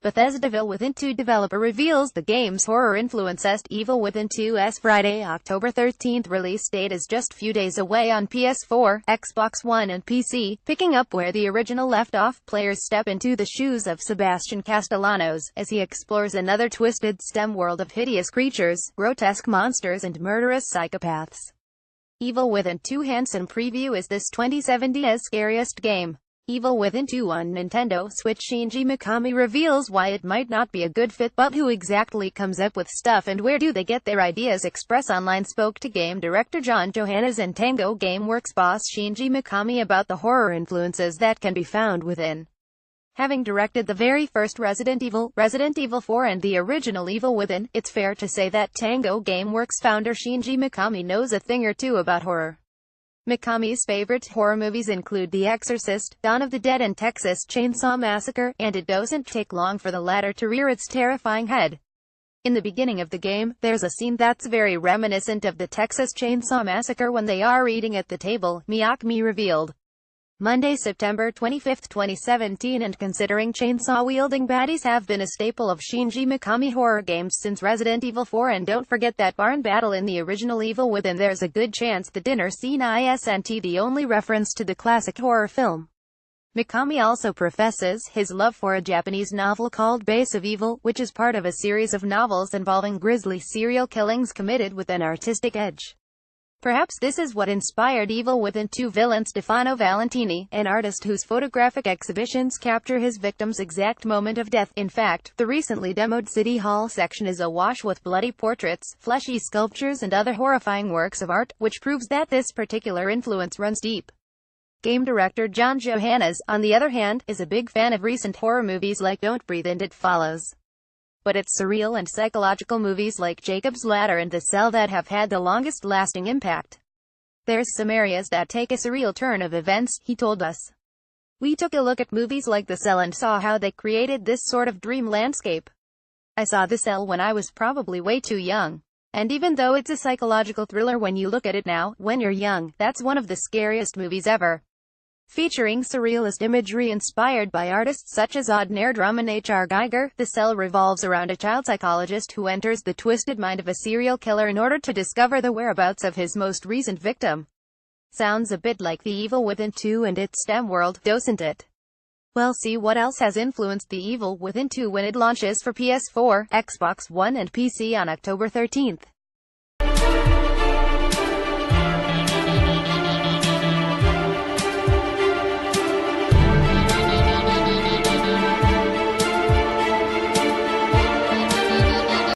BETHESDAEvil Within 2 developer reveals the game's horror influencesThe Within 2's Friday, October 13th release date is just few days away on PS4, Xbox One and PC, picking up where the original left off. Players step into the shoes of Sebastian Castellanos, as he explores another twisted STEM world of hideous creatures, grotesque monsters and murderous psychopaths. Evil Within 2 handsome preview is this 2017's scariest game. Evil Within 2 on Nintendo Switch. Shinji Mikami reveals why it might not be a good fit, but who exactly comes up with stuff and where do they get their ideas. Express Online spoke to game director John Johannes and Tango Gameworks boss Shinji Mikami about the horror influences that can be found within. Having directed the very first Resident Evil, Resident Evil 4 and the original Evil Within, it's fair to say that Tango Gameworks founder Shinji Mikami knows a thing or two about horror. Mikami's favorite horror movies include The Exorcist, Dawn of the Dead and Texas Chainsaw Massacre, and it doesn't take long for the latter to rear its terrifying head. In the beginning of the game, there's a scene that's very reminiscent of the Texas Chainsaw Massacre when they are eating at the table, Mikami revealed. Monday, September 25, 2017. And considering chainsaw-wielding baddies have been a staple of Shinji Mikami horror games since Resident Evil 4, and don't forget that barn battle in the original Evil Within, there's a good chance the dinner scene isn't the only reference to the classic horror film. Mikami also professes his love for a Japanese novel called Base of Evil, which is part of a series of novels involving grisly serial killings committed with an artistic edge. Perhaps this is what inspired Evil Within 2 villain Stefano Valentini, an artist whose photographic exhibitions capture his victim's exact moment of death. In fact, the recently demoed City Hall section is awash with bloody portraits, fleshy sculptures and other horrifying works of art, which proves that this particular influence runs deep. Game director John Johannes, on the other hand, is a big fan of recent horror movies like Don't Breathe and It Follows. But it's surreal and psychological movies like Jacob's Ladder and The Cell that have had the longest lasting impact. There's some areas that take a surreal turn of events, he told us. We took a look at movies like The Cell and saw how they created this sort of dream landscape. I saw The Cell when I was probably way too young. And even though it's a psychological thriller when you look at it now, when you're young, that's one of the scariest movies ever. Featuring surrealist imagery inspired by artists such as Odd Nerdrum and H.R. Geiger, The Cell revolves around a child psychologist who enters the twisted mind of a serial killer in order to discover the whereabouts of his most recent victim. Sounds a bit like the Evil Within 2 and its STEM world, doesn't it? Well, see what else has influenced the Evil Within 2 when it launches for PS4, Xbox One and PC on October 13th.